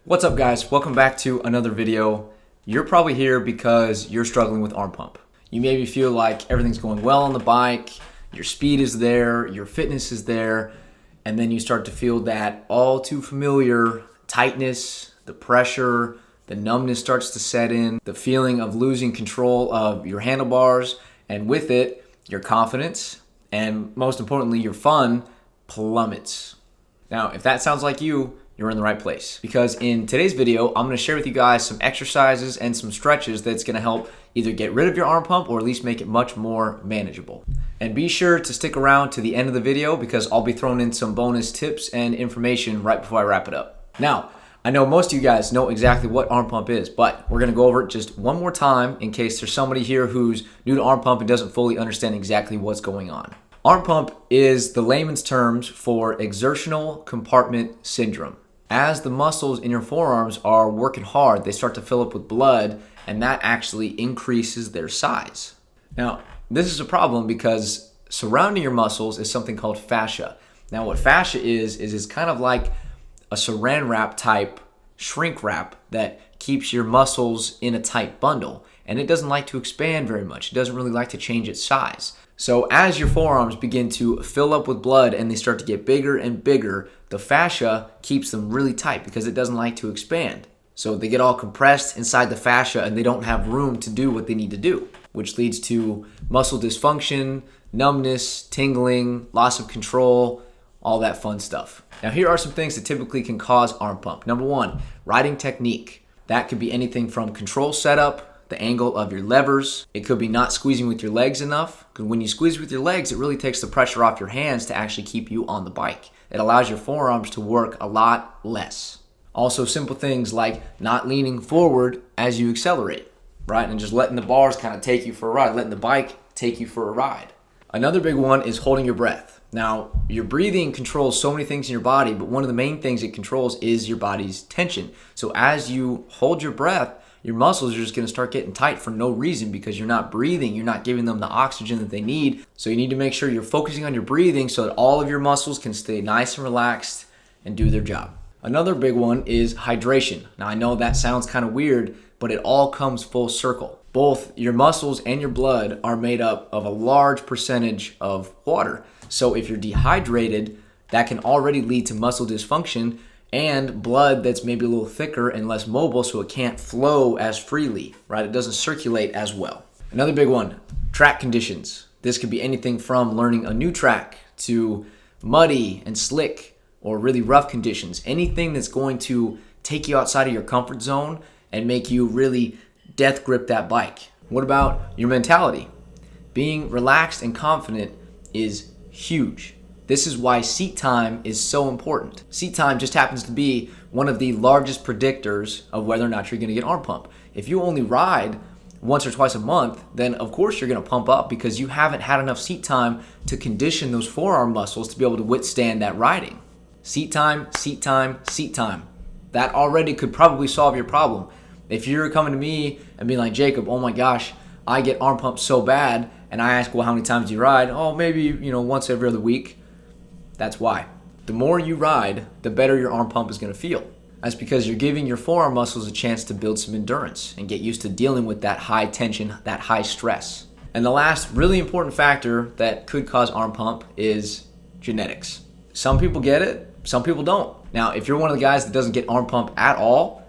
What's up, guys? Welcome back to another video. You're probably here because you're struggling with arm pump. You maybe feel like everything's going well on the bike, your speed is there, your fitness is there, and then you start to feel that all too familiar tightness, the pressure, the numbness starts to set in, the feeling of losing control of your handlebars, and with it, your confidence, and most importantly, your fun plummets. Now, if that sounds like you, you're in the right place, because in today's video, I'm going to share with you guys some exercises and some stretches that's going to help either get rid of your arm pump or at least make it much more manageable. And be sure to stick around to the end of the video because I'll be throwing in some bonus tips and information right before I wrap it up. Now, I know most of you guys know exactly what arm pump is, but we're going to go over it just one more time in case there's somebody here who's new to arm pump and doesn't fully understand exactly what's going on. Arm pump is the layman's terms for exertional compartment syndrome. As the muscles in your forearms are working hard, they start to fill up with blood, and that actually increases their size. Now, this is a problem because surrounding your muscles is something called fascia. Now, what fascia is it's kind of like a saran wrap type shrink wrap that keeps your muscles in a tight bundle, and it doesn't like to expand very much. It doesn't really like to change its size. So as your forearms begin to fill up with blood and they start to get bigger and bigger, the fascia keeps them really tight because it doesn't like to expand. So they get all compressed inside the fascia and they don't have room to do what they need to do, which leads to muscle dysfunction, numbness, tingling, loss of control, all that fun stuff. Now here are some things that typically can cause arm pump. Number one, riding technique. That could be anything from control setup, the angle of your levers. It could be not squeezing with your legs enough, because when you squeeze with your legs, it really takes the pressure off your hands to actually keep you on the bike. It allows your forearms to work a lot less. Also, simple things like not leaning forward as you accelerate, right? And just letting the bars kind of take you for a ride, letting the bike take you for a ride. Another big one is holding your breath. Now, your breathing controls so many things in your body, but one of the main things it controls is your body's tension. So as you hold your breath, your muscles are just going to start getting tight for no reason because you're not breathing. You're not giving them the oxygen that they need. So you need to make sure you're focusing on your breathing so that all of your muscles can stay nice and relaxed and do their job. Another big one is hydration. Now, I know that sounds kind of weird, but it all comes full circle. Both your muscles and your blood are made up of a large percentage of water. So if you're dehydrated, that can already lead to muscle dysfunction and blood that's maybe a little thicker and less mobile, so it can't flow as freely, right? It doesn't circulate as well. Another big one, track conditions. This could be anything from learning a new track to muddy and slick or really rough conditions. Anything that's going to take you outside of your comfort zone and make you really death grip that bike. What about your mentality? Being relaxed and confident is huge. This is why seat time is so important. Seat time just happens to be one of the largest predictors of whether or not you're going to get arm pump. If you only ride once or twice a month, then of course you're going to pump up because you haven't had enough seat time to condition those forearm muscles to be able to withstand that riding. Seat time, seat time, seat time. That already could probably solve your problem. If you're coming to me and being like, Jacob, oh my gosh, I get arm pump so bad, and I ask, well, how many times do you ride? Oh, maybe, once every other week. That's why. The more you ride, the better your arm pump is going to feel. That's because you're giving your forearm muscles a chance to build some endurance and get used to dealing with that high tension, that high stress. And the last really important factor that could cause arm pump is genetics. Some people get it, some people don't. Now, if you're one of the guys that doesn't get arm pump at all,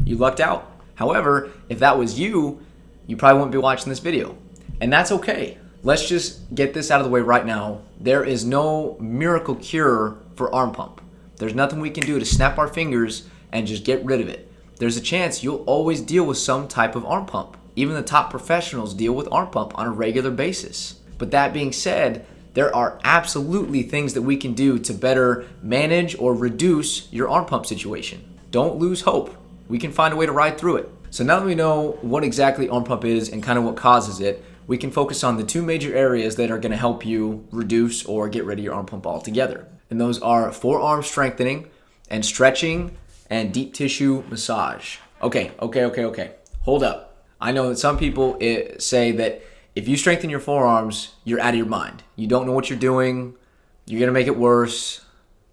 you lucked out. However, if that was you, you probably wouldn't be watching this video. And that's okay. Let's just get this out of the way right now. There is no miracle cure for arm pump. There's nothing we can do to snap our fingers and just get rid of it. There's a chance you'll always deal with some type of arm pump. Even the top professionals deal with arm pump on a regular basis. But that being said, there are absolutely things that we can do to better manage or reduce your arm pump situation. Don't lose hope. We can find a way to ride through it. So now that we know what exactly arm pump is and kind of what causes it, we can focus on the two major areas that are going to help you reduce or get rid of your arm pump altogether. And those are forearm strengthening and stretching and deep tissue massage. Okay. Hold up. I know that some people say that if you strengthen your forearms, you're out of your mind. You don't know what you're doing. You're going to make it worse.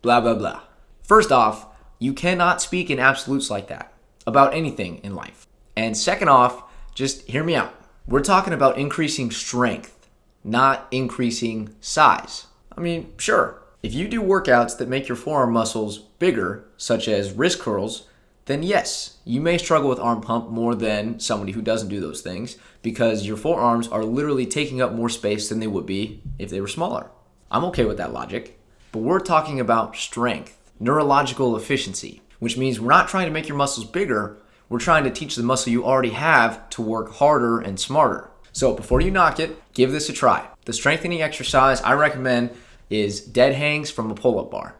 Blah, blah, blah. First off, You cannot speak in absolutes like that about anything in life. And second off, just hear me out. We're talking about increasing strength, not increasing size. I mean, sure, if you do workouts that make your forearm muscles bigger, such as wrist curls, then yes, you may struggle with arm pump more than somebody who doesn't do those things because your forearms are literally taking up more space than they would be if they were smaller. I'm okay with that logic, but we're talking about strength, neurological efficiency, which means we're not trying to make your muscles bigger, we're trying to teach the muscle you already have to work harder and smarter. So before you knock it, give this a try. The strengthening exercise I recommend is dead hangs from a pull-up bar.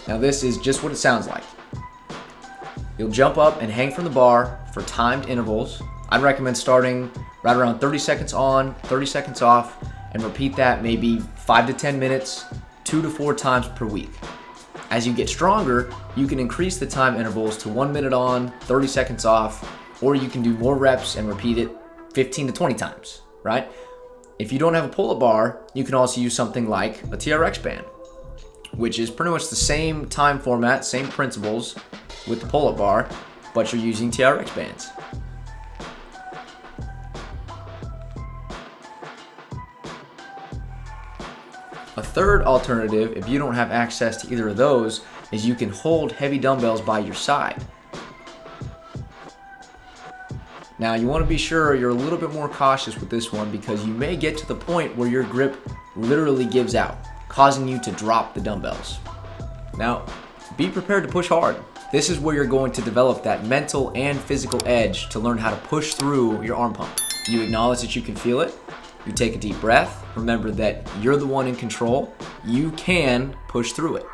Now this is just what it sounds like. You'll jump up and hang from the bar for timed intervals. I'd recommend starting right around 30 seconds on, 30 seconds off, and repeat that maybe 5 to 10 minutes, 2 to 4 times per week. As you get stronger, you can increase the time intervals to 1 minute on, 30 seconds off, or you can do more reps and repeat it 15 to 20 times, right? If you don't have a pull-up bar, you can also use something like a TRX band, which is pretty much the same time format, same principles with the pull-up bar, but you're using TRX bands. A third alternative, if you don't have access to either of those, is you can hold heavy dumbbells by your side. Now you want to be sure you're a little bit more cautious with this one because you may get to the point where your grip literally gives out, causing you to drop the dumbbells. Now, be prepared to push hard. This is where you're going to develop that mental and physical edge to learn how to push through your arm pump. You acknowledge that you can feel it. You take a deep breath. Remember that you're the one in control. You can push through it.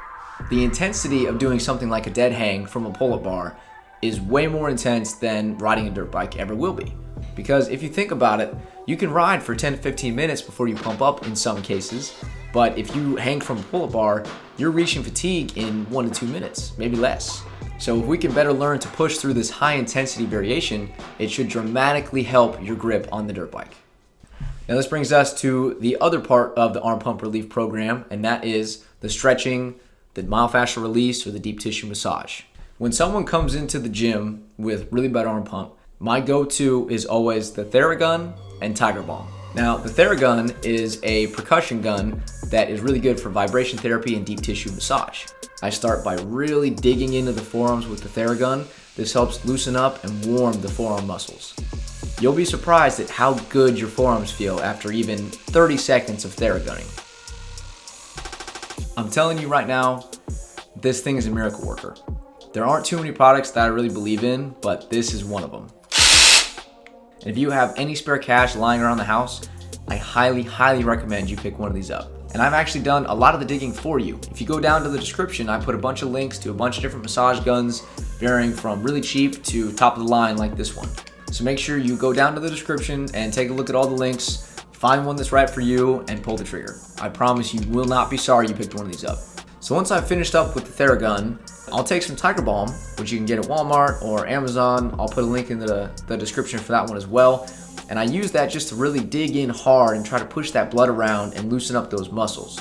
The intensity of doing something like a dead hang from a pull-up bar is way more intense than riding a dirt bike ever will be. Because if you think about it, you can ride for 10 to 15 minutes before you pump up in some cases, but if you hang from a pull-up bar, you're reaching fatigue in 1 to 2 minutes, maybe less. So if we can better learn to push through this high intensity variation, it should dramatically help your grip on the dirt bike. Now this brings us to the other part of the arm pump relief program, and that is the stretching, the myofascial release, or the deep tissue massage. When someone comes into the gym with really bad arm pump, my go-to is always the Theragun and Balm. Now, the Theragun is a percussion gun that is really good for vibration therapy and deep tissue massage. I start by really digging into the forearms with the Theragun. This helps loosen up and warm the forearm muscles. You'll be surprised at how good your forearms feel after even 30 seconds of Theragunning. I'm telling you right now, this thing is a miracle worker. There aren't too many products that I really believe in, but this is one of them. And if you have any spare cash lying around the house, I highly recommend you pick one of these up. And I've actually done a lot of the digging for you. If you go down to the description, I put a bunch of links to a bunch of different massage guns, varying from really cheap to top of the line like this one. So make sure you go down to the description and take a look at all the links, find one that's right for you, and pull the trigger. I promise you will not be sorry you picked one of these up. So once I've finished up with the Theragun, I'll take some Balm, which you can get at Walmart or Amazon. I'll put a link in the description for that one as well. And I use that just to really dig in hard and try to push that blood around and loosen up those muscles.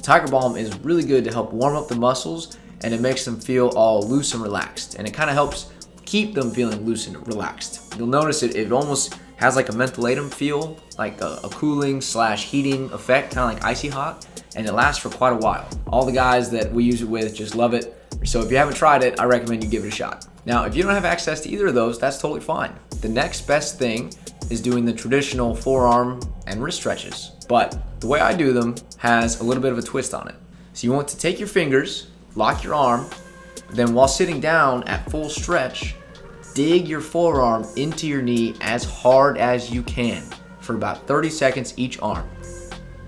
Balm is really good to help warm up the muscles, and it makes them feel all loose and relaxed. And it kind of helps keep them feeling loose and relaxed. You'll notice it almost has like a mentholatum feel, like a cooling / heating effect, kind of like icy hot, and it lasts for quite a while. All the guys that we use it with just love it. So if you haven't tried it, I recommend you give it a shot. Now, if you don't have access to either of those, that's totally fine. The next best thing is doing the traditional forearm and wrist stretches. But the way I do them has a little bit of a twist on it. So you want to take your fingers, lock your arm, then while sitting down at full stretch, dig your forearm into your knee as hard as you can for about 30 seconds each arm.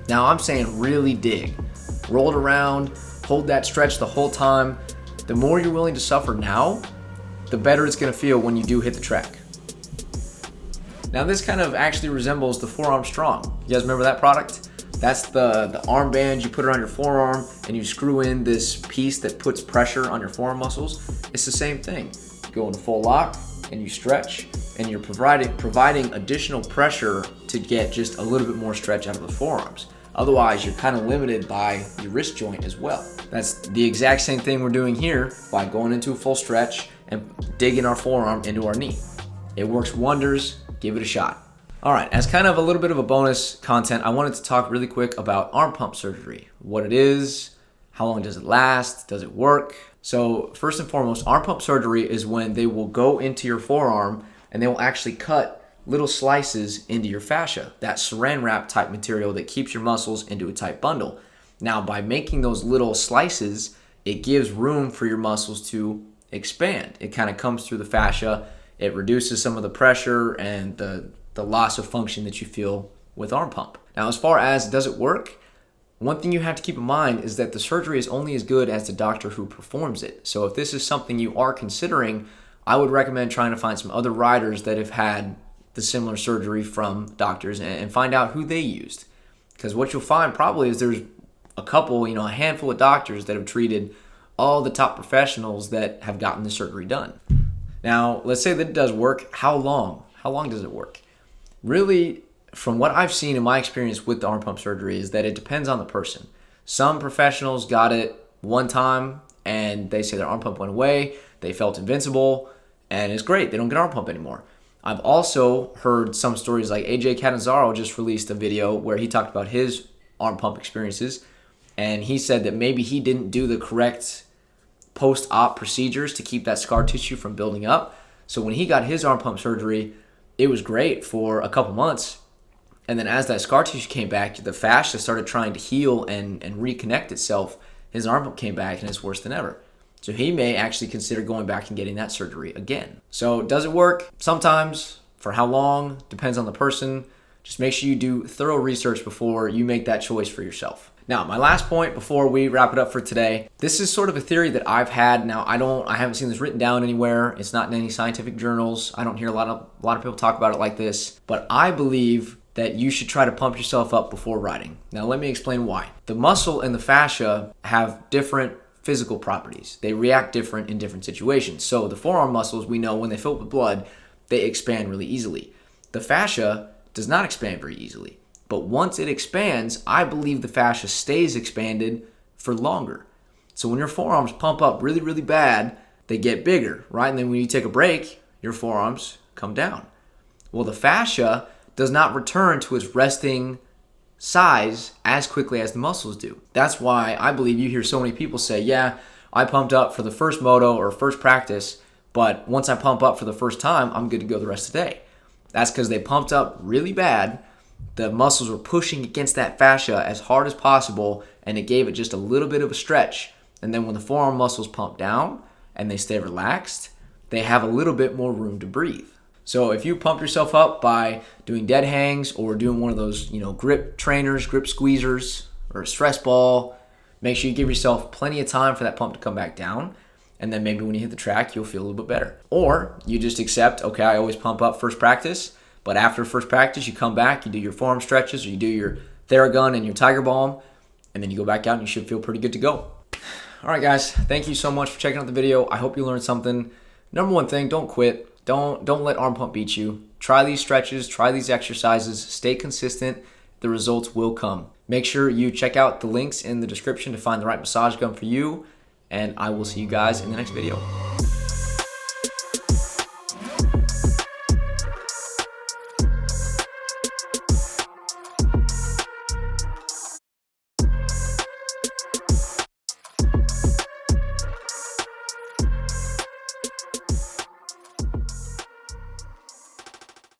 Now I'm saying really dig. Roll it around, hold that stretch the whole time. The more you're willing to suffer now, the better it's gonna feel when you do hit the track. Now this kind of actually resembles the Forearm Strong. You guys remember that product? That's the armband, you put it on your forearm and you screw in this piece that puts pressure on your forearm muscles. It's the same thing. You go in full lock and you stretch and you're providing additional pressure to get just a little bit more stretch out of the forearms. Otherwise, you're kind of limited by your wrist joint as well. That's the exact same thing we're doing here by going into a full stretch and digging our forearm into our knee. It works wonders. Give it a shot. All right, as kind of a little bit of a bonus content, I wanted to talk really quick about arm pump surgery. What it is, how long does it last, does it work? So first and foremost, arm pump surgery is when they will go into your forearm and they will actually cut little slices into your fascia, that saran wrap type material that keeps your muscles into a tight bundle. Now, by making those little slices, it gives room for your muscles to expand. It kind of comes through the fascia. It reduces some of the pressure and the loss of function that you feel with arm pump. Now, as far as does it work, one thing you have to keep in mind is that the surgery is only as good as the doctor who performs it. So if this is something you are considering, I would recommend trying to find some other riders that have had the similar surgery from doctors and find out who they used. Because what you'll find probably is there's a handful of doctors that have treated all the top professionals that have gotten the surgery done. Now, let's say that it does work. How long? How long does it work? Really, from what I've seen in my experience with the arm pump surgery is that it depends on the person. Some professionals got it one time and they say their arm pump went away, they felt invincible, and it's great. They don't get arm pump anymore. I've also heard some stories like AJ Catanzaro just released a video where he talked about his arm pump experiences, and he said that maybe he didn't do the correct post-op procedures to keep that scar tissue from building up. So when he got his arm pump surgery, it was great for a couple months. And then as that scar tissue came back, the fascia started trying to heal and reconnect itself. His arm pump came back and it's worse than ever. So he may actually consider going back and getting that surgery again. So does it work? Sometimes. For how long? Depends on the person. Just make sure you do thorough research before you make that choice for yourself. Now, my last point before we wrap it up for today, this is sort of a theory that I've had. Now, I haven't seen this written down anywhere. It's not in any scientific journals. I don't hear a lot of people talk about it like this, but I believe that you should try to pump yourself up before riding. Now, let me explain why. The muscle and the fascia have different physical properties. They react different in different situations. So the forearm muscles, we know when they fill up with blood, they expand really easily. The fascia does not expand very easily. But once it expands, I believe the fascia stays expanded for longer. So when your forearms pump up really, really bad, they get bigger, right? And then when you take a break, your forearms come down. Well, the fascia does not return to its resting size as quickly as the muscles do. That's why I believe you hear so many people say, yeah, I pumped up for the first moto or first practice, but once I pump up for the first time, I'm good to go the rest of the day. That's because they pumped up really bad. The muscles were pushing against that fascia as hard as possible, and it gave it just a little bit of a stretch. And then when the forearm muscles pump down and they stay relaxed, they have a little bit more room to breathe. So if you pump yourself up by doing dead hangs or doing one of those, grip trainers, grip squeezers, or a stress ball, make sure you give yourself plenty of time for that pump to come back down. And then maybe when you hit the track, you'll feel a little bit better. Or you just accept, okay, I always pump up first practice, but after first practice, you come back, you do your forearm stretches, or you do your Theragun and your Tiger Balm, and then you go back out and you should feel pretty good to go. All right, guys, thank you so much for checking out the video. I hope you learned something. Number one thing, don't quit. Don't let arm pump beat you. Try these stretches, try these exercises, stay consistent. The results will come. Make sure you check out the links in the description to find the right massage gun for you, and I will see you guys in the next video.